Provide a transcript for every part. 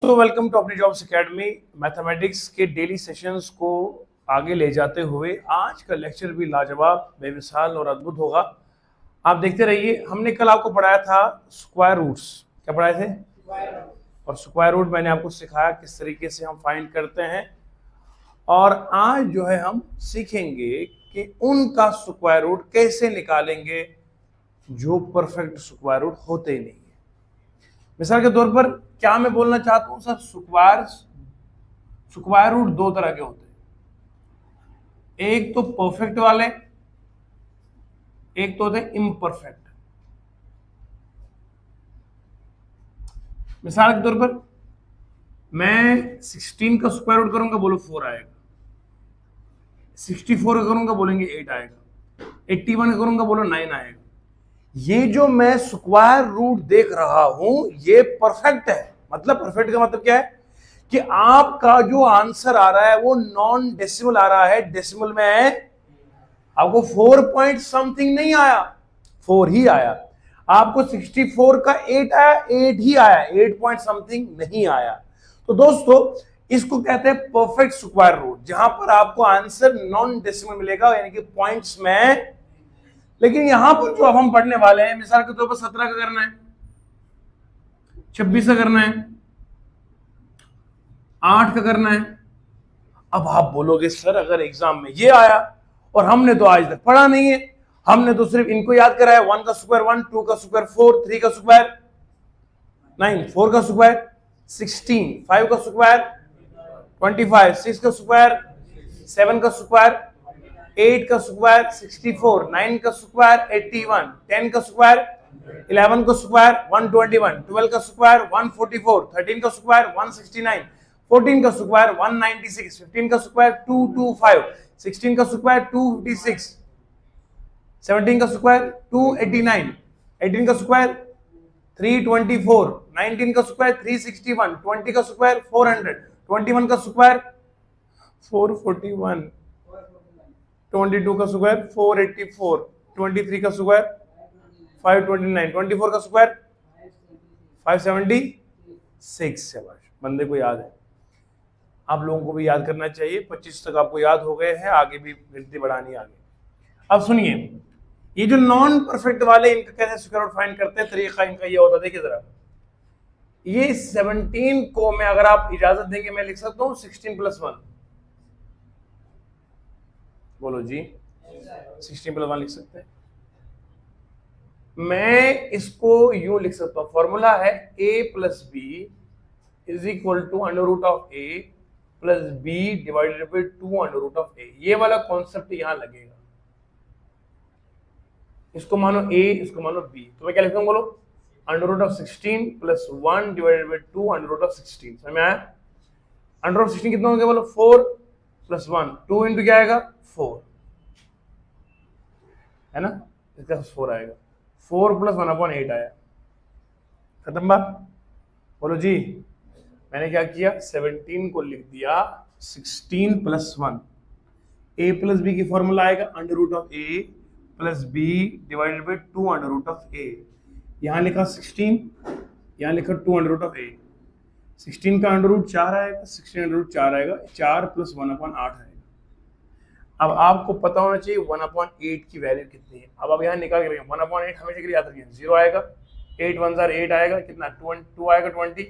दोस्तों welcome to अपनी jobs academy. Mathematics के डेली सेशंस को आगे ले जाते हुए आज का लेक्चर भी लाजवाब, बेमिसाल और अद्भुत होगा। आप देखते रहिए। हमने कल आपको पढ़ाया था स्क्वायर रूट्स। क्या पढ़ाए थे? और स्क्वायर रूट मैंने आपको सिखाया किस तरीके से हम फाइंड करते हैं। और आज जो है हम सीखेंगे कि उनका स्क्वायर रूट कैसे निकालेंगे जो परफेक्ट स्क्वायर रूट होते ही नहीं है। मिसाल के तौर पर क्या मैं बोलना चाहता हूं सर, स्क्वायर रूट दो तरह के होते हैं। एक तो परफेक्ट वाले, एक तो होते हैं इम्परफेक्ट। मिसाल के तौर पर मैं 16 का स्क्वायर रूट करूंगा, बोलो 4 आएगा। 64 का करूंगा, बोलेंगे 8 आएगा। 81 का करूंगा, बोलो 9 आएगा। ये जो मैं स्क्वायर रूट देख रहा हूं ये परफेक्ट है। मतलब परफेक्ट का मतलब क्या है कि आपका जो आंसर आ रहा है वो नॉन डेसिमल आ रहा है, डेसिमल में है। आपको 4 पॉइंट समथिंग नहीं आया, 4 ही आया। आपको 64 का 8 आया, 8 ही आया, 8 पॉइंट समथिंग नहीं आया। तो दोस्तों इसको कहते हैं परफेक्ट स्क्वायर रूट, जहां पर आपको आंसर नॉन डेसिमल मिलेगा, यानी कि पॉइंट्स में। लेकिन यहां पर जो अब हम पढ़ने वाले हैं, मिसाल के तौर पर 17 का करना है, 26 का करना है, 8 का करना है। अब आप बोलोगे सर अगर एग्जाम में ये आया और हमने तो आज तक पढ़ा नहीं है, हमने तो सिर्फ इनको याद करा है, 1 का स्क्वायर 1, 2 का स्क्वायर 4, 3 का स्क्वायर 9, 4 का स्क्वायर 16, 5 का स्क्वायर 25, 6 का स्क्वायर 7 का स्क्वायर 8 का स्क्वायर 64, 9 का स्क्वायर 81, 10 का स्क्वायर 11 का स्क्वायर 121, 12 का स्क्वायर 144, 13 का स्क्वायर 169, 14 का स्क्वायर 196, 15 का स्क्वायर 225, 16 का स्क्वायर 256, 17 का स्क्वायर 289, 18 का स्क्वायर 324, 19 का स्क्वायर 361, 20 का स्क्वायर 400, 21 का स्क्वायर 441, 22 का स्क्वायर 484, 23 का स्क्वायर 529, 24 का स्क्वायर 576। शाबाश, बंदे को याद है। आप लोगों को भी याद करना चाहिए। 25 तक आपको याद हो गए हैं, आगे भी गिनती बढ़ानी आगे। अब सुनिए, ये जो नॉन परफेक्ट वाले इनका कैसे स्क्वायर रूट फाइंड करते हैं, तरीका इनका ये होता है। देखिए जरा, ये 17 को मैं अगर आप इजाजत देंगे मैं लिख सकता हूं 16 + 1। बोलो जी, 16 + 1 लिख सकते हैं। मैं इसको यूं लिख सकता हूं, फॉर्मूला है a + b = √a + b / 2 √a। ये वाला कॉन्सेप्ट यहां लगेगा। इसको मानो a, इसको मानो b, तो मैं क्या लिखता हूं, बोलो √16 + 1 / 2 √16। समझ में आया? √16 कितना हो गया, बोलो 4 + 1, 2 इंटू क्या आएगा 4, है ना? इसका 4 आएगा, 4 + 1/8 आया। खत्म बात? बोलो जी, मैंने क्या किया, 17 को लिख दिया 16 + 1। a + b की फॉर्मूला आएगा √a + b / 2 √a। यहां लिखा 16, यहां लिखा 2 √a। 16 का √4 आएगा, 16 √4 आएगा, 4 + 1/8 आएगा। अब आपको पता होना चाहिए 1/8 की वैल्यू कितनी है। अब आप यहाँ निकाल के रखें, 1/8 हमेशा के लिए याद रखिए 0 आएगा, 8 1 8 आएगा, कितना 2 आएगा 20,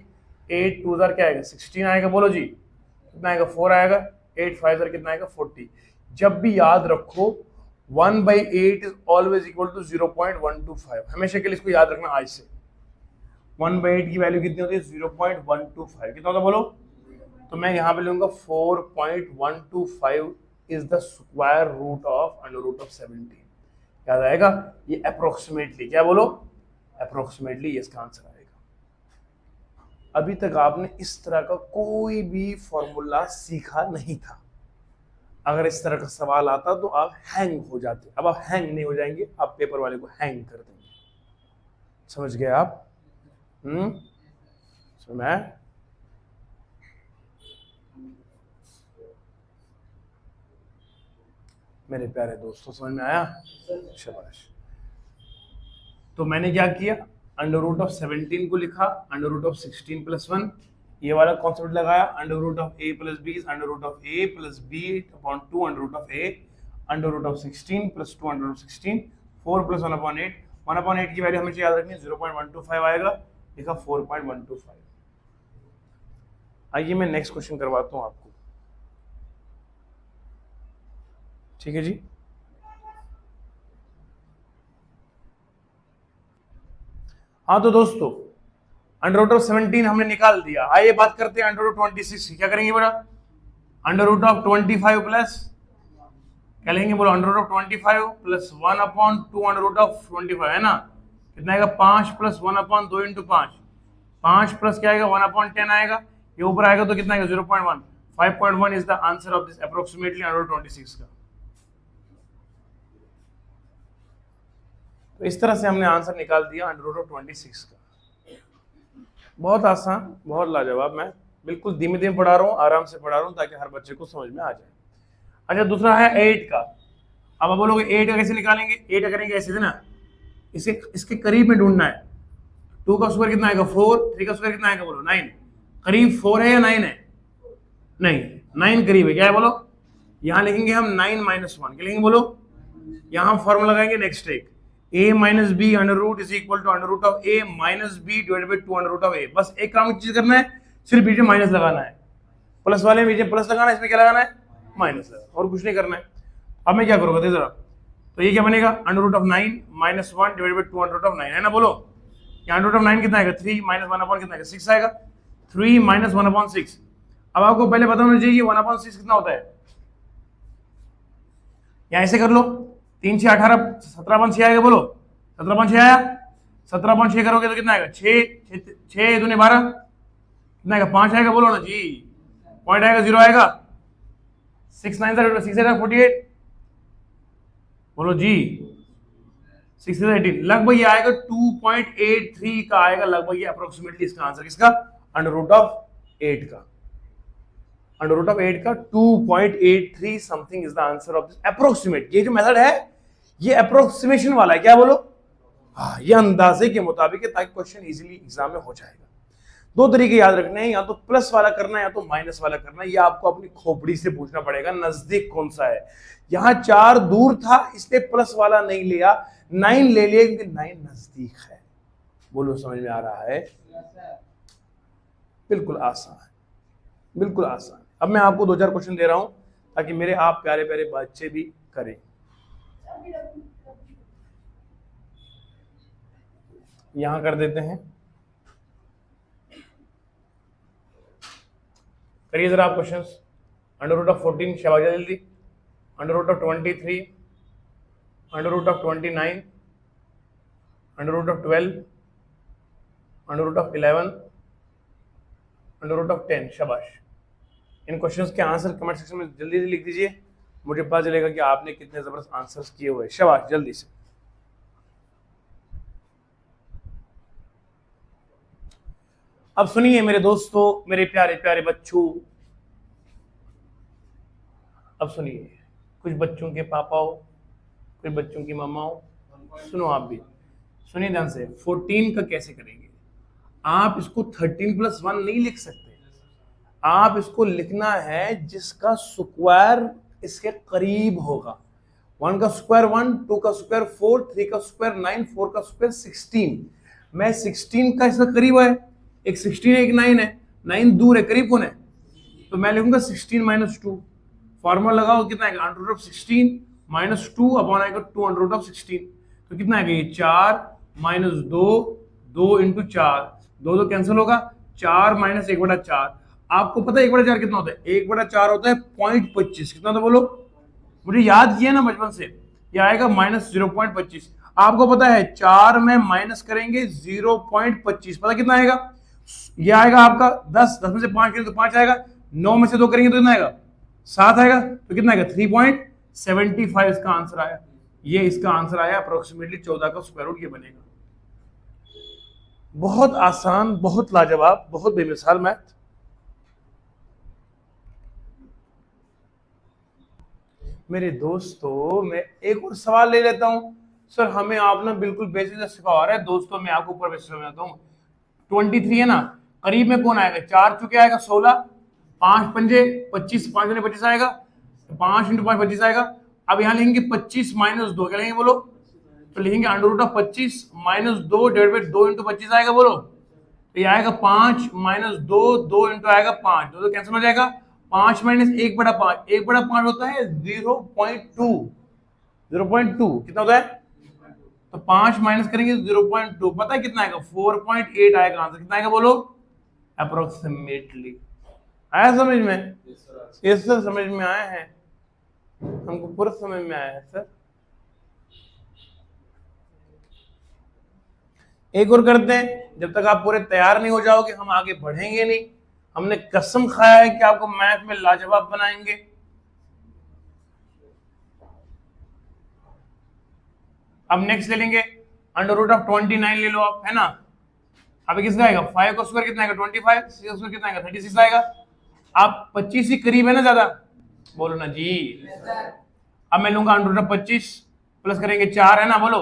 8 2 क्या आएगा 16 आएगा। बोलो जी, कितना आएगा 4 आएगा, 8 5 कितना आएगा 40। जब भी याद रखो 1/8 इज ऑलवेज इक्वल टू 0.125। हमेशा के लिए इसको याद रखना आज से। 1/8 की वैल्यू कितनी होती है, 0.125। कितना होता बोलो? तो मैं यहाँ पे लूंगा 4.125 is the square root of √17। याद आएगा? ये अप्रोक्सीमेटली, क्या बोलो, अप्रोक्सीमेटली ये इसका आंसर आएगा। अभी तक आपने इस तरह का कोई भी फॉर्मूला सीखा नहीं था। अगर इस तरह का सवाल आता तो आप हैंग हो जाते। अब आप हैंग नहीं हो जाएंगे, आप पेपर वाले को हैंग कर देंगे। समझ गए आप? समझ में? मेरे प्यारे दोस्तों समझ में आया? शाबाश। तो मैंने क्या किया, √17 को लिखा √16 + 1, ये वाला कॉन्सेप्ट लगाया, under root of A plus B is under root of A plus B upon 2 under root of A under root of 16 plus 2 under root 16 4 plus 1 upon 8 1 upon 8 की वैल्यू हमें याद रखनी है 0.125 आएगा, लिखा 4.125। आइए मैं नेक्स्ट क्वेश्चन करवाता हूं आपको, ठीक है जी। हाँ तो दोस्तों अंडर रूट ऑफ 17 हमने निकाल दिया, आइए बात करते हैं अंडर रूट 26 की। क्या करेंगे बेटा, अंडर रूट ऑफ 25 प्लस क्या लेंगे बोलो, under root of 25 plus 1 upon 2 under root of 25 है ना, कितना आएगा 5 प्लस 1 अपॉन 2 इंटू 5, 5 प्लस क्या आएगा 1 अपॉन 10 आएगा, ये ऊपर आएगा तो कितना आएगा 0.1, 5.1 is the answer of this approximately under root 26 का। तो इस तरह से हमने आंसर निकाल दिया अंडर रूट ऑफ 26 का। बहुत आसान, बहुत लाजवाब। मैं बिल्कुल धीमे धीमे पढ़ा रहा हूँ, आराम से पढ़ा रहा हूँ ताकि हर बच्चे को समझ में आ जाए। अच्छा दूसरा है 8 का। अब आप बोलोगे 8 का कैसे निकालेंगे, 8 का करेंगे ऐसे ना, इसके करीब में ढूंढना है। 2 का स्क्वायर कितना आएगा 4, 3 का स्क्वायर कितना आएगा बोलो 9, करीब 4 है या 9 है, नहीं 9 करीब है, क्या है बोलो, यहाँ लिखेंगे हम 9 माइनस 1, क्या लिखेंगे बोलो, यहाँ फॉर्मूला लगाएंगे नेक्स्ट एक, a minus B under root is equal to under root of a minus B divided by 2 under root of a। बस एक काम की चीज करना है, सिर्फ बीच में माइनस लगाना है, प्लस वाले में बीच में प्लस लगाना है, इसमें क्या लगाना है माइनस लगाना, और कुछ नहीं करना है। अब मैं क्या करूंगा देखो जरा, तो ये क्या बनेगा under root of 9 minus 1 divided by 2 under root of 9 है ना, बोलो ये अंडर रूट ऑफ 9 कितना आएगा 3 माइनस 1 अपॉन कितना आएगा 6 आएगा, 3 माइनस 1 अपॉन 6। अब आपको पहले पता होना चाहिए 1 अपॉन 6 कितना होता है, या ऐसे कर लो 3 6 18 17 अपॉन 6 आएगा, बोलो 17 अपॉन 6 आया, 17 अपॉन 6 करोगे तो कितना आएगा 6 दूने 12 कितना आएगा 5 आएगा, बोलो ना जी, पॉइंट आएगा 0 आएगा, 6 9 6 48 बोलो जी, 6 18 लगभग ये आएगा 2.83 का आएगा लगभग, ये अप्रोक्सीमेटली इसका आंसर किसका, अंडर रूट ऑफ 8 का, अंडर रूट ऑफ 8 का 2.83 something is the answer of this approximate. ये जो मेथड है ये अप्रोक्सीमेशन वाला है, क्या बोलो, हाँ ये अंदाजे के मुताबिक है ताकि क्वेश्चन इजीली एग्जाम में हो जाएगा। 2 तरीके याद रखने हैं, या तो प्लस वाला करना है या तो माइनस वाला करना है, ये आपको अपनी खोपड़ी से पूछना पड़ेगा नजदीक कौन सा है। यहां 4 दूर था इसलिए प्लस वाला नहीं लिया, 9 ले लिया क्योंकि 9 नजदीक है। बोलो समझ में आ रहा है, बिल्कुल आसान है, बिल्कुल आसान। अब मैं आपको 2-4 क्वेश्चन दे रहा हूं ताकि मेरे आप प्यारे प्यारे बच्चे भी करें। यहां कर देते हैं, करिए जरा आप क्वेश्चंस। अंडर रूट ऑफ 14 शाबाश जल्दी, under root of 23, under root of 29, under root of 12, under root of 11, under root of 10, शाबाश। इन क्वेश्चंस के आंसर कमेंट सेक्शन में जल्दी से लिख दीजिए, मुझे पता चलेगा कि आपने कितने जबरदस्त आंसर्स किए हुए, शाबाश जल्दी से। अब सुनिए मेरे दोस्तों, मेरे प्यारे प्यारे बच्चों, अब सुनिए, कुछ बच्चों के पापाओं, कुछ बच्चों की मामाओं, सुनो आप भी सुनिए ध्यान से। 14 का कैसे करेंगे, आप इसको 13 प्लस 1 नहीं लिख सकते, आप इसको लिखना है जिसका स्क्वायर इसके करीब होगा। 1 का स्क्वायर 1, 2 का स्क्वायर 4, 3 का स्क्वायर 9, 4 का स्क्वायर 16। मैं 16 का इसका करीब है, एक 16 है एक 9 है, 9 दूर है, करीब कौन है, तो मैं लिखूंगा 16 माइनस 2, फॉर्मूला लगाओ कितना आएगा under root of 16 minus 2 upon आएगा 2 अंडर रूट ऑफ 16, तो कितना आएगा ये 4 माइनस 2, 2 इंटू 4, 2 कैंसिल होगा, 4 माइनस 1/4। आपको पता है 1/4 कितना होता है, 1/4 होता है 0.25, कितना था बोलो, मुझे याद किया ना बचपन से, ये आएगा माइनस 0.25। आपको पता है 4 में माइनस करेंगे 0.25, पता कितना आएगा, ये आएगा आपका 10 में से 5 करेंगे तो 5 आएगा, 9 में से 2 करेंगे तो कितना आएगा 7 आएगा, तो कितना आएगा 3.75 इसका आंसर आया। ये इसका आंसर आया अप्रोक्सीमेटली 14 का स्क्वायर रूट ये बनेगा। बहुत आसान, बहुत लाजवाब, बहुत बेमिसाल मैथ। मेरे दोस्तों मैं एक और सवाल ले लेता हूं। सर हमें आप ना बिल्कुल बेसिक से सिखा रहे हैं दोस्तों, मैं आपको ऊपर बेसिक समझाता हूं। 23 है ना, करीब में कौन आएगा, 4 चुके आएगा 16, 5 पंजे 25, 5 दुनी 25 आएगा, 5 इंटू 5 25 आएगा। अब यहाँ लिखेंगे 25 माइनस 2, क्या लिखेंगे बोलो, तो लिखेंगे under root of 25 minus 2 divide by 2 into 25 आएगा बोलो, तो ये आएगा 5 माइनस 2, 2 इंटू आएगा 5, तो कैंसिल हो जाएगा। 5 माइनस 1/5, 1/5 होता है 0.2, 0.2 कितना होता है, तो 5 माइनस करेंगे 0.2, पता है कितना आएगा, 4.8 आएगा आंसर, कितना आएगा बोलो अप्रोक्सीमेटली। आया समझ में, ये सर समझ में आया है, हमको पूरा समझ में आया है सर। एक और करते हैं, जब तक आप पूरे तैयार नहीं हो जाओगे हम आगे बढ़ेंगे नहीं। हमने कसम खाया है कि आपको मैथ में लाजवाब बनाएंगे। अब नेक्स्ट ले लेंगे अंडर रूट ऑफ 29 ले लो आप, है ना। अब किसका आएगा, 5 का स्क्वायर कितना आएगा 25, 6 का स्क्वायर कितना आएगा 36 आएगा। आप 25 ही करीब है ना ज्यादा, बोलो ना जी। अब मैं लूंगा अंडर रूट ऑफ 25 प्लस करेंगे 4, है ना, बोलो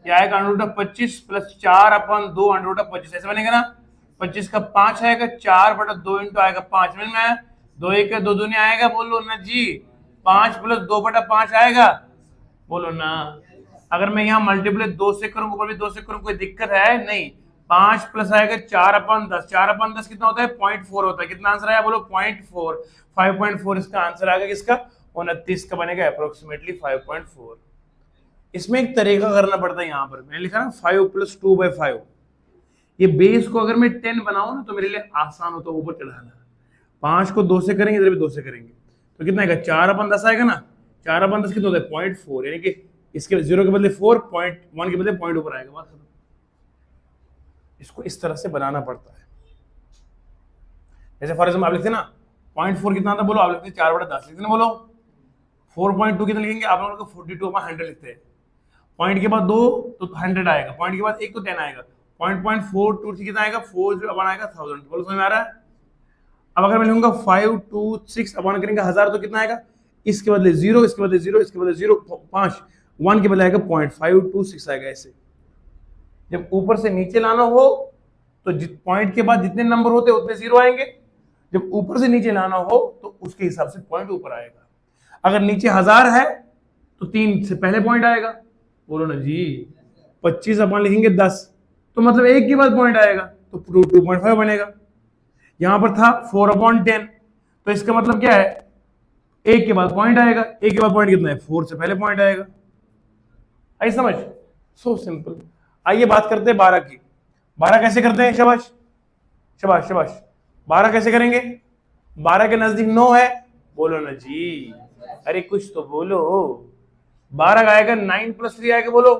ये आएगा under root of 25 plus 4/2 under root of 25, ऐसे बनेगा ना। 25 का 5 आएगा, 4/2 इंटू आएगा 5, समझ में आया, 2 1 का 2 दूनी आएगा, बोलो ना जी। 5 प्लस 2/5 आएगा, बोलो ना। अगर मैं यहाँ मल्टीप्लाई 2 से करूँ, ऊपर भी 2 से करूँ, कोई दिक्कत है नहीं। 5 प्लस आएगा 4/10, 4/10 कितना होता है 0.4 होता है, कितना आंसर आया बोलो 0.4, 5.4 इसका आंसर आएगा, किसका 29 का बनेगा अप्रोक्सीमेटली 5.4। इसमें एक तरीका करना पड़ता है, यहाँ पर मैंने लिखा ना 5 + 2/5, ये बेस को अगर मैं 10 बनाऊं ना तो मेरे लिए आसान होता है ऊपर चढ़ाना। 5 को 2 से करेंगे, इधर भी 2 से करेंगे, तो कितना आएगा 4/10 आएगा ना। 4/10 कितना होता है 0.4, यानी कि इसके 0 के बदले 4, 0.1 के बदले पॉइंट ऊपर आएगा, बात खत्म। इसको इस तरह से बनाना पड़ता है। जैसे फॉर एग्जाम्पल आप लिखते ना 0.4 कितना था बोलो, आप लिखते 4/10 लिखते ना बोलो। 4.2 कितना लिखेंगे आप लोगों को 42/100 लिखते हैं। पॉइंट के बाद 2 तो 100 आएगा, पॉइंट के बाद 1 तो 10 आएगा, 0.423 कितना आएगा 4 आएगा 1000, बोलो समझ में आ रहा है। अब अगर मैं लिखूंगा 526 अपॉन करेंगे 1000 तो कितना आएगा, इसके बदले 0, इसके बदले 0, इसके बदले 0, 5, 1 के बदले आएगा 0.526 आएगा। ऐसे जब ऊपर से नीचे लाना हो तो पॉइंट के बाद जितने नंबर होते उतने 0 आएंगे, जब ऊपर से नीचे लाना हो तो उसके हिसाब से पॉइंट ऊपर आएगा। अगर नीचे 1000 है तो 3 से पहले पॉइंट आएगा, बोलो ना जी। 25 अपन लिखेंगे 10 तो मतलब 1 के बाद पॉइंट आएगा, तो 2.5 बनेगा। यहां पर था 4/10 तो इसका मतलब क्या है 1 के बाद पॉइंट आएगा, 1 के बाद पॉइंट कितना है 4 से पहले पॉइंट आएगा। आई समझ, सो सिंपल। आइए बात करते हैं 12 की। 12 कैसे करते हैं, शाबाश शाबाश शाबाश। 12 कैसे करेंगे, 12 के नजदीक 9 है, बोलो ना जी, अरे कुछ तो बोलो। 12 का आएगा 9 + 3 आएगा, बोलो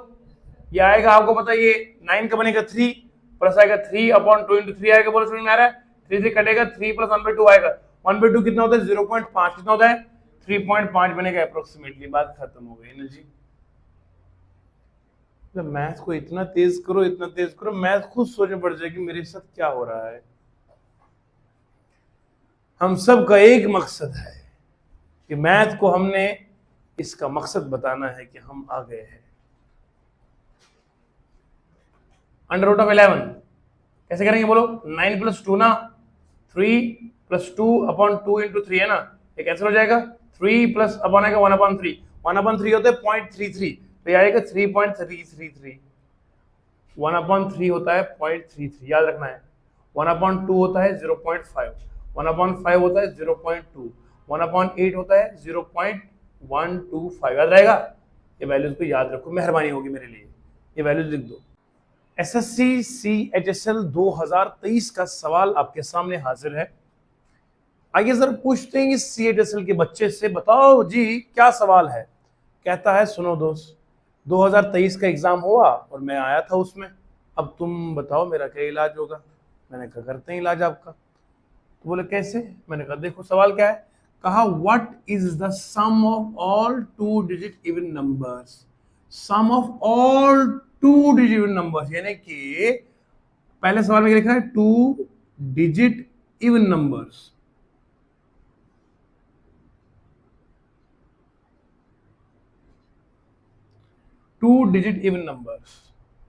ये आएगा, आपको पता है ये 9 का बनेगा 3 प्लस आएगा 3/2 × 3 आएगा, बोलो समझ में आ रहा है। 3 से कटेगा 3 + 1/2 आएगा, 1/2 कितना होता है 0.5, कितना होता है 3.5 बनेगा अप्रोक्सीमेटली, बात खत्म हो गई ना जी। मैथ को इतना तेज करो, इतना तेज करो, मैथ खुद सोचने पड़ जाएगी मेरे साथ क्या हो रहा है। हम सब का एक मकसद है कि मैथ को हमने इसका मकसद बताना है कि हम आ गए हैं। अंडर रूट ऑफ 11 कैसे करेंगे बोलो, 9 + 2 ना, 3 + 2/2 × 3 है ना, ये कैंसिल हो जाएगा। 3 प्लस अपॉन आएगा 1/3, 1/3 होता है 0.33, तो ये आएगा 3.333। 1/3 होता है 0.33, याद रखना है। 1/2 होता है 0.5, 1/5 होता है 0.2, 1/8 होता है 0.125, याद रहेगा। ये वैल्यूज को याद रखो, मेहरबानी होगी मेरे लिए, ये वैल्यूज लिख दो। एसएससी CHSL 2023 का सवाल आपके सामने हाजिर है। आइए जरा पूछते हैं इस CHSL के बच्चे से, बताओ जी क्या सवाल है। कहता है सुनो दोस्त, 2023 का एग्जाम हुआ और मैं आया था उसमें, अब तुम बताओ मेरा क्या इलाज होगा। मैंने कहा करते हैं इलाज आपका। तो बोले कैसे, मैंने कहा देखो सवाल क्या है। कहा what is the sum of all 2 digit even numbers, sum of all 2 digit even numbers, यानी कि पहले सवाल में लिखा है 2 digit even numbers, two digit even numbers,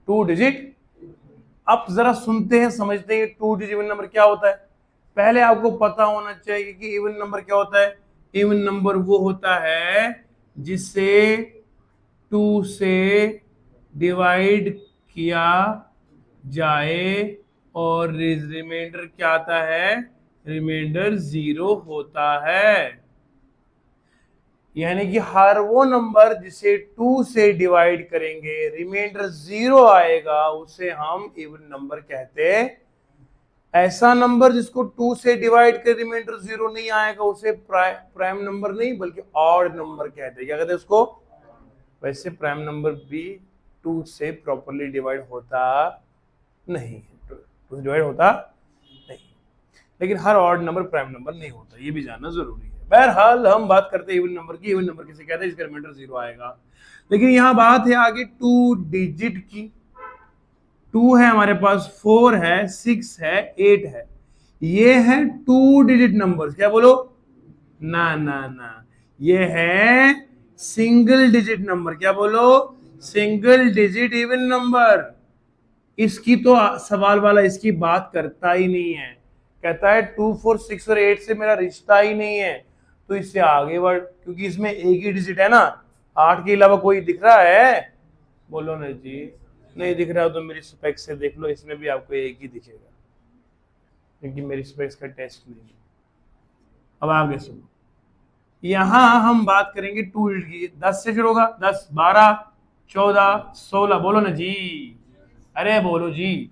2 digit. अब जरा सुनते हैं, समझते हैं टू डिजिट इवन नंबर क्या होता है। पहले आपको पता होना चाहिए कि इवन नंबर क्या होता है। इवन नंबर वो होता है जिसे 2 से डिवाइड किया जाए और रिमाइंडर क्या आता है, रिमाइंडर 0 होता है। यानी कि हर वो नंबर जिसे 2 से डिवाइड करेंगे रिमाइंडर 0 आएगा उसे हम इवन नंबर कहते हैं। ऐसा नंबर जिसको 2 से डिवाइड कर रिमाइंडर 0 नहीं आएगा उसे प्राइम नंबर नहीं बल्कि ऑड नंबर कहते हैं। क्या कहते हैं उसको? वैसे प्राइम नंबर भी 2 से प्रॉपरली डिवाइड होता नहीं, 2 से डिवाइड होता नहीं, लेकिन हर ऑड नंबर प्राइम नंबर नहीं होता, ये भी जानना जरूरी है। बहरहाल हम बात करते हैं इवन नंबर की। इवन नंबर किसे कहते हैं? जिसका रिमाइंडर 0 आएगा। लेकिन यहाँ बात है आगे 2 डिजिट की। 2 है हमारे पास, 4 है, 6 है, 8 है, ये है 2 डिजिट नंबर। क्या बोलो? ना ना ना, ये है सिंगल डिजिट नंबर। क्या बोलो? Single digit even number. इसकी तो सवाल वाला इसकी बात करता ही नहीं है, कहता है 2, 4, 6 और 8 से मेरा रिश्ता ही नहीं है, तो इससे आगे बढ़, क्योंकि इसमें एक ही डिजिट है ना। 8 के अलावा कोई दिख रहा है? बोलो ना जी। नहीं दिख रहा तो मेरी स्पेक्स से देख लो, इसमें भी आपको एक ही दिखेगा, क्योंकि मेरी स्पेक्स का टेस्ट नहीं है। अब आगे सुनो, यहां हम बात करेंगे 2 डिजिट की। 10 से शुरू होगा, 10, 12, 14, 16। बोलो ना जी, अरे बोलो जी।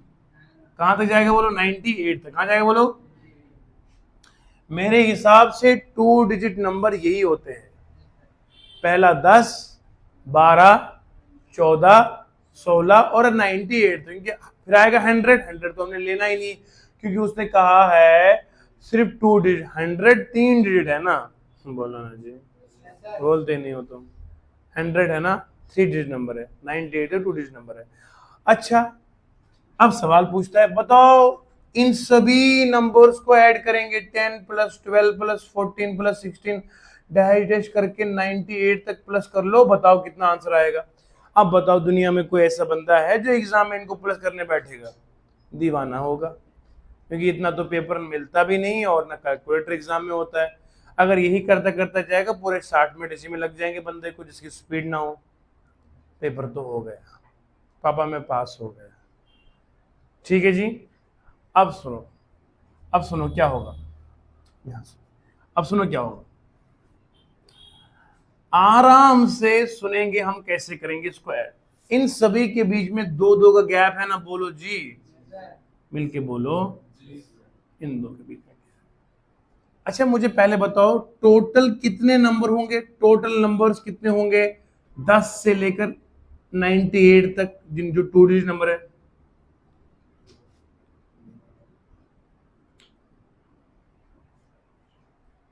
कहां तक जाएगा? बोलो 98 तक। कहां जाएगा? बोलो। मेरे हिसाब से 2 डिजिट नंबर यही होते हैं, पहला 10, 12, 14, 16 और 98। तो इनके फिर आएगा 100 तो हमने लेना ही नहीं, क्योंकि उसने कहा है सिर्फ 2 डिजिट। 100 3 डिजिट है ना। बोलो ना जी, बोलते नहीं हो तुम। 100 है ना, 3 डिजिट नंबर है, 98 है 2 डिजिट नंबर है। अच्छा, अब सवाल पूछता है, बताओ इन सभी नंबर्स को ऐड करेंगे 10 + 12 + 14 + 16 डैश करके 98 तक प्लस कर लो, बताओ कितना आंसर आएगा। अब बताओ, दुनिया में कोई ऐसा बंदा है जो एग्जाम में इनको प्लस करने बैठेगा? दीवाना होगा, क्योंकि इतना तो पेपर में मिलता भी नहीं और ना कैलकुलेटर एग्जाम में होता है। अगर यही करता करता जाएगा पूरे 60 मिनट इसी में लग जाएंगे बंदे को, जिसकी स्पीड ना हो, पेपर तो हो गया, पापा मैं पास हो गया। ठीक है जी। अब सुनो, अब सुनो क्या होगा, यहां से अब सुनो क्या होगा, आराम से सुनेंगे हम कैसे करेंगे इसको ऐड। इन सभी के बीच में 2-2 का गैप है ना, बोलो जी, मिलके बोलो, इन दो के बीच में। अच्छा मुझे पहले बताओ टोटल कितने नंबर होंगे, टोटल नंबर्स कितने होंगे 10 से लेकर 98 तक, जिन जो 2 डिजिट नंबर है।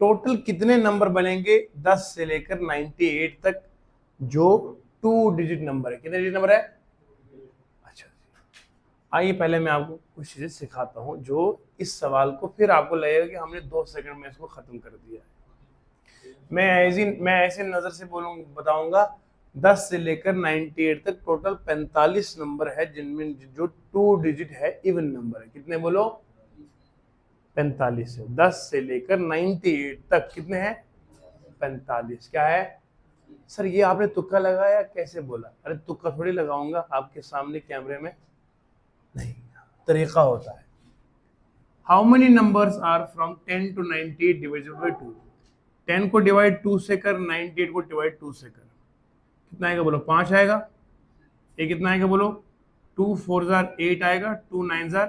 टोटल कितने नंबर बनेंगे 10 से लेकर 98 तक जो 2 डिजिट नंबर है? कितने डिजिट नंबर है? अच्छा, आइए पहले मैं आपको कुछ चीजें सिखाता हूं जो इस सवाल को फिर आपको लगेगा कि हमने 2 सेकंड में इसको खत्म कर दिया है। मैं ऐसे नजर से बताऊंगा 10 से लेकर 98 तक टोटल 45 नंबर है, जिनमें जो 2 डिजिट है इवन नंबर है। कितने बोलो? 45 है। 10 से लेकर 98 तक कितने हैं? 45। क्या है सर ये आपने तुक्का लगाया, कैसे बोला? अरे तुक्का थोड़ी लगाऊंगा आपके सामने कैमरे में, नहीं, तरीका होता है। How many numbers are from 10 to 98 divided by 2? 10 को डिवाइड 2 से कर, 98 को डिवाइड 2 से कर, कितना आएगा बोलो? 5 आएगा। ये कितना आएगा बोलो? 2 4 8 आएगा, 2 9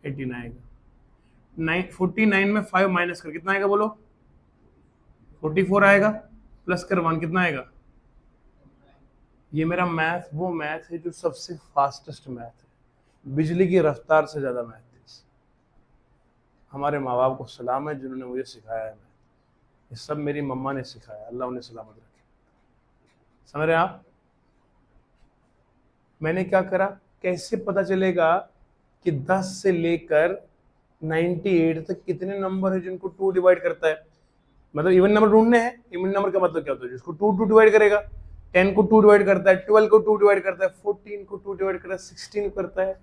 18 आएगा। 49 में 5 माइनस कर कितना आएगा बोलो? 44 आएगा। प्लस कर 1 कितना आएगा? ये मेरा मैथ वो मैथ है जो सबसे फास्टेस्ट मैथ है, बिजली की रफ्तार से ज्यादा मैथ है। हमारे माँ बाप को सलाम है जिन्होंने मुझे सिखाया है मैथ। ये सब मेरी मम्मा ने सिखाया, अल्लाह उन्हें सलामत रखे। समझ रहे आप? मैंने क्या करा, कैसे पता चलेगा कि 10 से लेकर 98 तक कितने नंबर है जिनको 2 डिवाइड करता है? मतलब इवन नंबर ढूंढने हैं। इवन नंबर का मतलब क्या होता है? जिसको 2 डिवाइड करेगा। 10 को 2 डिवाइड करता है, 12 को 2 डिवाइड करता है, 14 को 2 डिवाइड करता है, 16 करता है,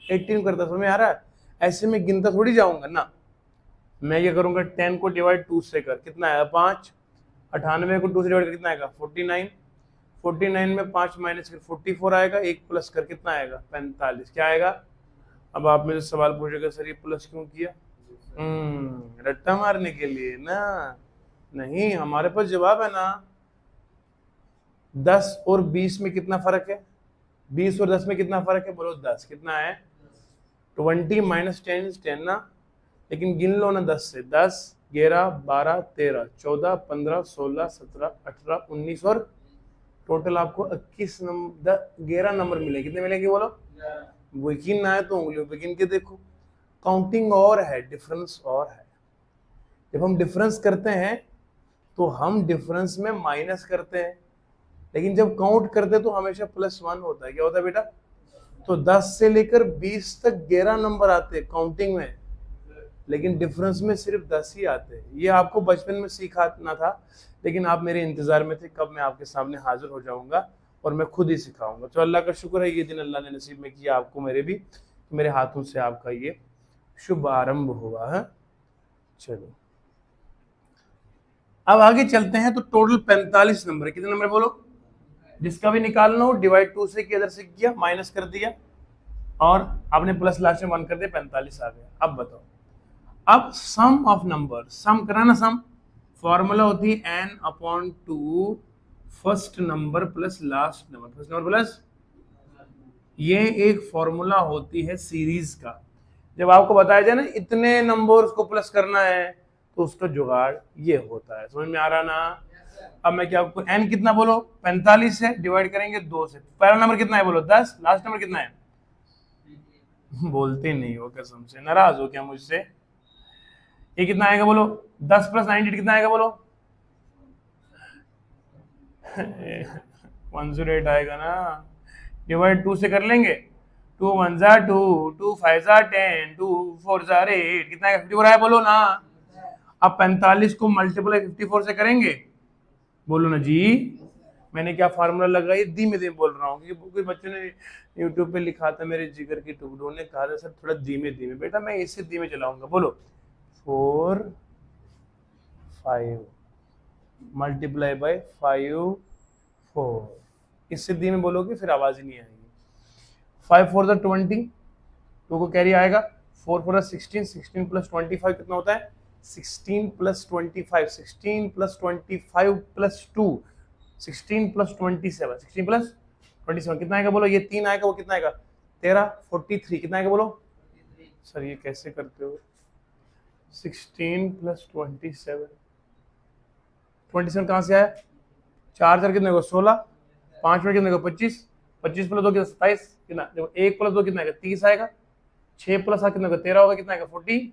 18 करता, समझ में आ रहा है? ऐसे में गिनता थोड़ी जाऊंगा ना, मैं क्या करूंगा 10 को डिवाइड 2 से कर, कितना आएगा 5, 98 को 2 से डिवाइड कर कितना आएगा 49, 49 में 5 माइनस कर 44 आएगा, 1 प्लस कर कितना आएगा 45, क्या आएगा? अब आप मेरे सवाल पूछेगा सर ये प्लस क्यों किया? रट्टा मारने के लिए ना, नहीं, हमारे पास जवाब है ना। 10 और 20 में कितना फर्क है? 20 और 10 में कितना फर्क है? बोलो 10, कितना है? 20 माइनस 10 इज 10 ना, लेकिन गिन लो ना 10 से, 10, 11, 12, 13, 14, 15, 16, 17, 18, 19 और टोटल आपको 21 नंबर 11 नंबर मिले। कितने मिलेंगे बोलो? वो गिन ना है तो उंगलियों पे गिन के देखो। काउंटिंग और है, डिफरेंस और है। जब हम डिफरेंस करते हैं तो हम डिफरेंस में माइनस करते हैं, लेकिन जब काउंट करते हैं तो हमेशा +1 होता है। क्या होता है बेटा? तो 10 से लेकर 20 तक 11 नंबर आते हैं काउंटिंग में, लेकिन डिफरेंस में सिर्फ 10 ही आते हैं। ये आपको बचपन में सीखना था, लेकिन आप मेरे इंतजार में थे कब मैं आपके सामने हाजिर हो जाऊंगा और मैं खुद ही सिखाऊंगा। तो अल्लाह का शुक्र है ये दिन अल्लाह ने नसीब में किया आपको, मेरे भी, मेरे हाथों से आपका ये शुभ आरंभ हुआ है। चलो अब आगे चलते हैं। तो टोटल 45 नंबर है। कितने नंबर बोलो? जिसका भी निकालना हो डिवाइड 2 से किया, इधर से किया, माइनस कर दिया और आपने प्लस लास्ट में 1 कर दिया, 45 आ गया। अब बताओ, अब सम ऑफ नंबर, सम कराना, सम फॉर्मूला होती है n/2 first number plus last number, first number plus, ये एक फॉर्मूला होती है सीरीज का। जब आपको बताया जाए ना इतने नंबर्स को प्लस करना है तो उसका जुगाड़ ये होता है। समझ में आ रहा ना? अब मैं क्या आपको n कितना बोलो 45 है, डिवाइड करेंगे 2 से। पहला नंबर कितना है बोलो 10, लास्ट नंबर कितना है? बोलते नहीं हो, कसम से नाराज हो क्या मुझसे? ये कितना आएगा बोलो? 10 + 98 कितना आएगा बोलो? 108 आएगा ना। डिवाइड 2 से कर लेंगे, 2 1 ज़ा 2, 2 5 ज़ा 10, 2 4 ज़ा 8, कितना आएगा 54 आया बोलो ना। अब 45 को मल्टीप्लाई 54 से करेंगे, बोलो ना जी। मैंने क्या फार्मूला लगाई? धीमे धीमे बोल रहा हूँ क्योंकि कोई बच्चों ने यूट्यूब पे लिखा था, मेरे जिगर की टुकड़ों ने कहा था सर थोड़ा धीमे धीमे। बेटा मैं इससे धीमे चलाऊंगा, बोलो 4 5 मल्टीप्लाई बाय 5 4, इससे धीमे बोलोगे फिर आवाज ही नहीं आएगी। 5 4 20, 2 को कैरी आएगा, 4 4 16, 16 + 25 कितना होता है? 16 + 25, 16 + 25 + 2, 16 + 27, 16 + 27 कितना आएगा बोलो? ये 3 आएगा, वो कितना आएगा 13, 43 कितना आएगा बोलो? सर ये कैसे करते हो? 16 + 27, 27 कहाँ से आया? 4 4 कितने को 16, 5 में कितने को 25, 25 + 2 कितना 27, कितना देखो 1 + 2 कितना आएगा 30 आएगा, 6 + 7 कितना 13 होगा, कितना आएगा 40।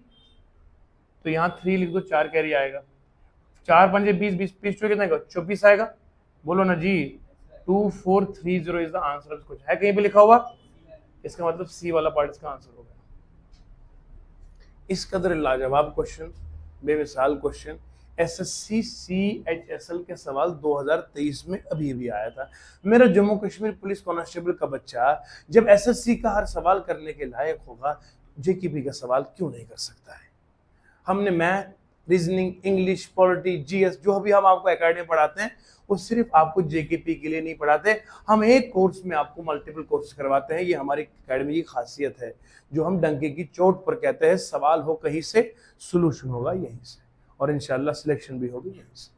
तो यहाँ 3 लिख दो, 4 कैरी आएगा, 4 5 20, 20 20 कितना आएगा 24 आएगा, बोलो ना जी। 2430 is the answer of question. है कहीं पे लिखा हुआ? इसका मतलब सी वाला पार्ट इसका आंसर होगा। इस कदर लाजवाब क्वेश्चन, बेमिसाल क्वेश्चन, एसएससी CHSL के सवाल 2023 में अभी भी आया था। मेरा जम्मू कश्मीर पुलिस कांस्टेबल का बच्चा जब एसएससी का हर सवाल करने के लायक होगा, जेकेपी का सवाल क्यों नहीं कर सकता है? हमने math, reasoning, English, polity, GS जो भी हम आपको एकेडमी में पढ़ाते हैं वो सिर्फ आपको जेकेपी के लिए नहीं पढ़ाते, हम एक कोर्स में आपको मल्टीपल कोर्स करवाते हैं। ये हमारी एकेडमी की खासियत है, जो हम डंके की चोट पर कहते हैं सवाल हो कहीं से, सोल्यूशन होगा यहीं से, और इंशाल्लाह सिलेक्शन भी होगी यहीं से।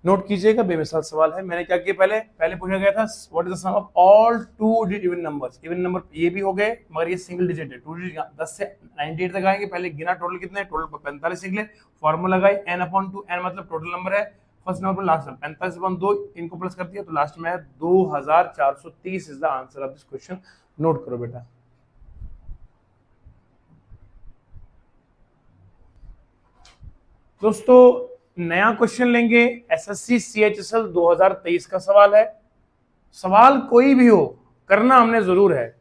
नोट कीजिएगा, बेमिसाल सवाल है। मैंने क्या किया, पहले पूछा गया था what is the sum of all 2 digit even numbers. Even number ये भी हो गए मगर ये सिंगल डिजिट है, 2 डिजिट 10 से 98 तक आएंगे। पहले गिना टोटल कितने, टोटल 45 निकले, फॉर्मूला लगाई n/2, n मतलब टोटल नंबर है, फर्स्ट नंबर पर लास्ट नंबर 45/2, इनको प्लस कर दिया तो लास्ट में है 2430 is the answer of this question. Note करो बेटा। दोस्तों नया क्वेश्चन लेंगे, एसएससी CHSL 2023 का सवाल है। सवाल कोई भी हो, करना हमने जरूर है।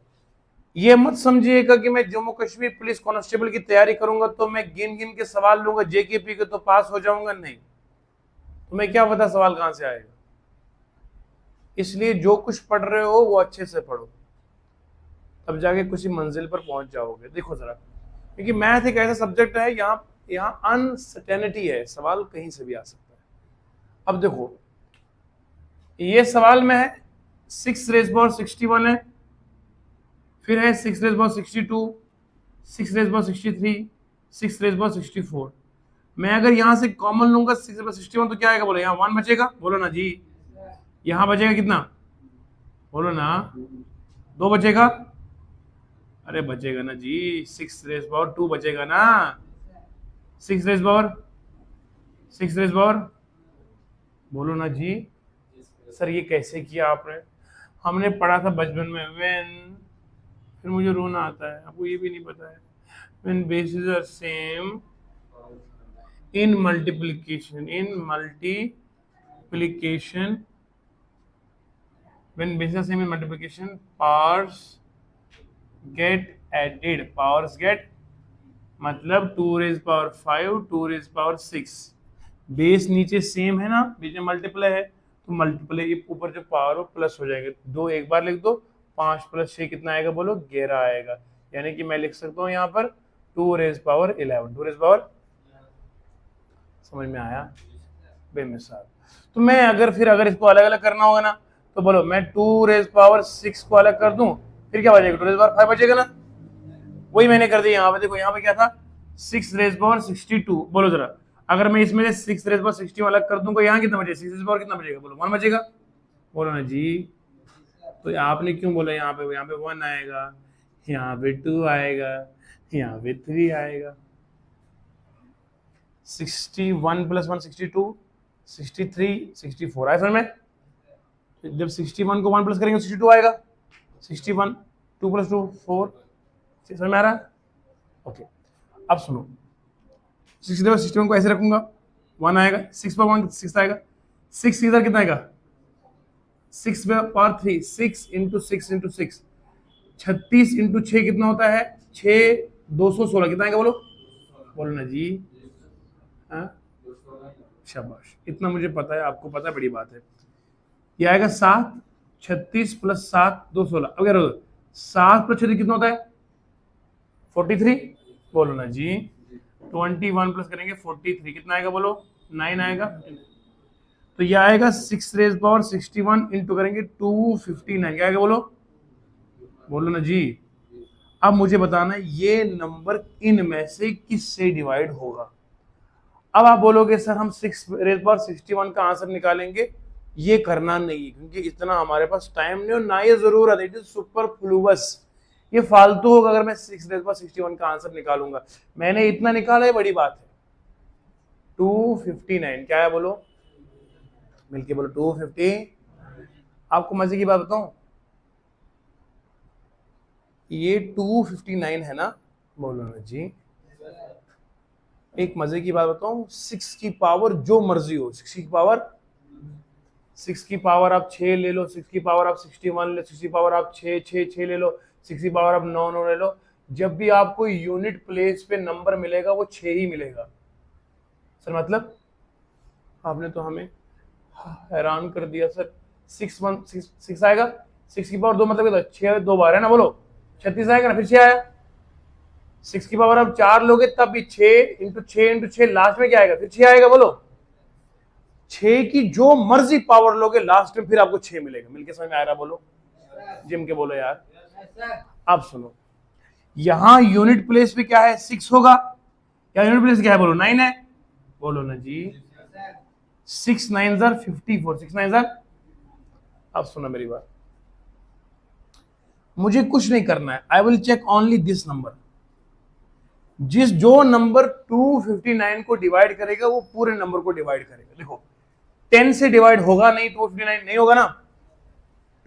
ये मत समझिएगा कि मैं जम्मू कश्मीर पुलिस कांस्टेबल की तैयारी करूंगा तो मैं गिन गिन के सवाल लूंगा, जेकेपी के तो पास हो जाऊंगा, नहीं। तुम्हें क्या पता सवाल कहां से आएगा। इसलिए जो कुछ पढ़ रहे हो वो अच्छे से पढ़ो, तब जाके किसी मंजिल पर पहुंच जाओगे। देखो जरा, क्योंकि मैथ एक ऐसा सब्जेक्ट है, यहाँ अनसर्टेनिटी है, सवाल कहीं से भी आ सकता है। अब देखो, ये सवाल में है 6 रेज़ पावर 61 है, फिर है 6 rays power 62, 6 rays power 63, 6 rays power 64। मैं अगर यहाँ से कॉमन लूंगा 6 रेज़ पावर 61 तो क्या आएगा बोलो, यहाँ 1 बचेगा, बोलो ना जी। यहाँ बचेगा कितना, बोलो ना, 2 बचेगा, अरे बचेगा ना जी, 6 रेज़ पावर 2 बचेगा ना, 6 रेज़ पावर, 6 रेज़ पावर, बोलो ना जी। सर ये कैसे किया आपने, हमने पढ़ा था बचपन में, व्हेन, फिर मुझे रोना आता है, आपको ये भी नहीं पता है, when bases are same in multiplication, when bases are same in multiplication, powers get added, powers get मतलब 2 rays power 5, 2 rays power 6, base नीचे सेम है ना, बीच में मल्टीप्लाई है, तो मल्टीप्लाई ऊपर जो पावर हो प्लस हो जाएगा, 2 एक बार लिख दो, 5 + 6 कितना आएगा बोलो, 11 आएगा। यानी कि मैं लिख सकता हूँ यहाँ पर 2 रेज़ पावर 11, 2 रेज़ पावर, समझ में आया बेमिसाल। तो मैं अगर इसको अलग अलग करना होगा ना, तो बोलो मैं 2 रेज़ पावर 6 को अलग कर दूं, फिर क्या बचेगा, 2 रेज़ पावर 5 बचेगा ना, वही मैंने कर दिया। यहाँ पे देखो, यहाँ पे क्या था, 6 रेज़ पावर 62, बोलो जरा, अगर मैं इसमें से 6 रेज़ पावर 61 अलग कर दूं तो यहाँ कितना बचेगा, 6 रेज़ पावर कितना बचेगा, बोलो 1 बचेगा, बोलो ना जी। तो आपने क्यों बोला यहाँ पे 1 आएगा, यहाँ पे 2 आएगा, यहाँ पे 3 आएगा। 61 + 1 62, 63, 64 आया समझ में। जब 61 को 1 प्लस करेंगे 62 आएगा, 61, 2 + 2 4, समझ में आ रहा है। ओके, अब सुनो, 61 को ऐसे रखूंगा, 1 आएगा, 6 पर 1 6 आएगा, 6 इधर कितना आएगा, 6 पावर 3, 6 × 6 × 6, 36 × 6 कितना होता है, 6 216 कितना आएगा बोलो, बोलो ना जी। हाँ शाबाश, इतना मुझे पता है, आपको पता है, बड़ी बात है। ये आएगा 7, 36 + 7 216, अब क्या 7 + 36 कितना होता है, 43, बोलो ना जी। 21 प्लस करेंगे 43 कितना आएगा बोलो, 9 आएगा। तो ये आएगा 6 रेज़ पावर 61 इंटू करेंगे 259, क्या आएगा बोलो, बोलो ना जी। अब मुझे बताना है ये नंबर इनमें से किससे डिवाइड होगा। अब आप बोलोगे सर हम 6 रेज़ पावर 61 का आंसर निकालेंगे, ये करना नहीं है क्योंकि इतना हमारे पास टाइम नहीं और ना ये जरूरत है, इट इज सुपरफ्लूअस, ये फालतू होगा अगर मैं 6 रेज़ पावर 61 का आंसर निकालूंगा। मैंने इतना निकाला है, बड़ी बात है। 259 क्या है बोलो, मिलके बोलो 250। आपको मजे की बात बताऊं, ये 259 है ना, बोलो ना जी। एक मजे की बात बताऊं, 6 की पावर जो मर्जी हो, 6 की पावर आप 6 ले लो, 6 की पावर आप 61 ले, 6 की पावर आप 6 ले लो, 6 की पावर आप 9 ले लो, जब भी आपको यूनिट प्लेस पे नंबर मिलेगा वो 6 ही मिलेगा। सर मतलब आपने तो हमें हैरान कर दिया सर। 6 आएगा, 6 की पावर 2 मतलब 6 2 बार है ना, बोलो 36 आएगा ना, फिर 6 आया। 6 की पावर आप 4 लोगे तब भी 6 × 6 × 6 लास्ट में क्या आएगा, फिर 6 आएगा, बोलो 6 की जो मर्जी पावर लोगे लास्ट में फिर आपको 6 मिलेगा। मिलके समझ में आ रहा, बोलो जिम के बोलो यार। अब सुनो, यहां यूनिट प्लेस पे क्या है, 6 होगा, या यूनिट प्लेस क्या है बोलो, 9 है, बोलो ना जी। 6 9 54, 6 9। अब सुनो मेरी बात, मुझे कुछ नहीं करना है, I will check only this number. जो नंबर 259 को डिवाइड करेगा वो पूरे नंबर को डिवाइड करेगा। देखो 10 से डिवाइड होगा नहीं, 259 नहीं होगा ना,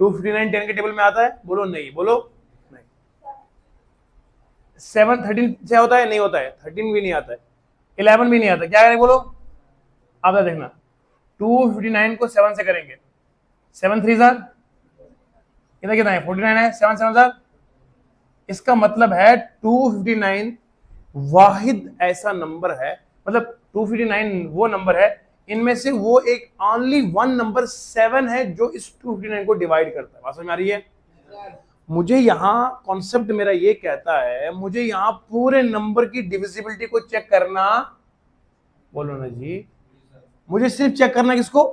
259 10 के टेबल में आता है, बोलो नहीं, बोलो नहीं। 7 13 से होता है, नहीं होता है, 13 भी नहीं आता है, 11 भी नहीं आता, क्या करें बोलो, आप देखना 259 को 7 से करेंगे, 7 3 कितना कितना है, 49 है, 7 7 इसका मतलब है 259 वाहिद ऐसा नंबर है, मतलब 259 वो नंबर है, इनमें से वो एक ओनली 1 नंबर 7 है जो इस 259 को डिवाइड करता है। बात समझ में आ रही है। मुझे यहाँ कॉन्सेप्ट मेरा ये कहता है, मुझे यहाँ पूरे नंबर की डिविजिबिलिटी को चेक करना, बोलो ना जी, मुझे सिर्फ चेक करना किसको,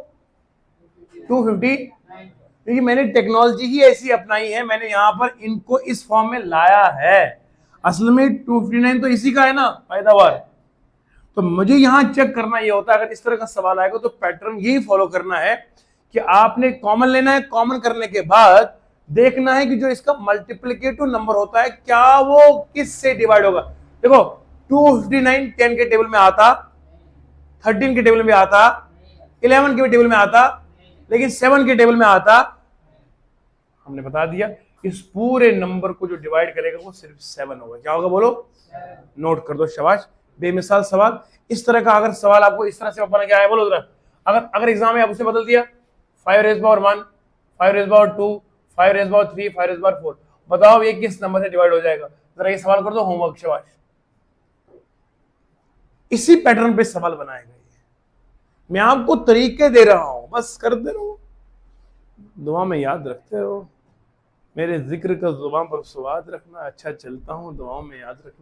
250, क्योंकि मैंने टेक्नोलॉजी ही ऐसी अपनाई है, मैंने यहाँ पर इनको इस फॉर्म में लाया है। असल में 259 तो इसी का है ना पैदावार। तो मुझे यहां चेक करना ये होता है, अगर इस तरह का सवाल आएगा तो पैटर्न यही फॉलो करना है कि आपने कॉमन लेना है, कॉमन करने के बाद देखना है कि जो इसका मल्टीप्लिकेटिव नंबर होता है क्या वो किस से डिवाइड होगा। देखो 259 10 के टेबल में आता, 13 के टेबल में आता, 11 के टेबल में आता, लेकिन 7 के टेबल में आता। हमने बता दिया इस पूरे नंबर को जो डिवाइड करेगा वो सिर्फ 7 होगा। क्या होगा बोलो, नोट कर दो, शाबाश। बेमिसाल सवाल। इस तरह का अगर सवाल आपको इस तरह से बना क्या है बोलो जरा, अगर एग्जाम में आप उसे बदल दिया 5 rays power 1, 5 rays power 2, 5 rays power 3, 5 rays power 4, बताओ ये किस नंबर से डिवाइड हो जाएगा। जरा ये सवाल कर दो, होमवर्क, शाबाश। इसी पैटर्न पे सवाल बनाएगा ये। मैं आपको तरीके दे रहा हूं, बस करते रहो, दुआ में याद रखते रहो। मेरे जिक्र का जुबान पर स्वाद रखना, अच्छा चलता हूं, दुआओं में याद रखना।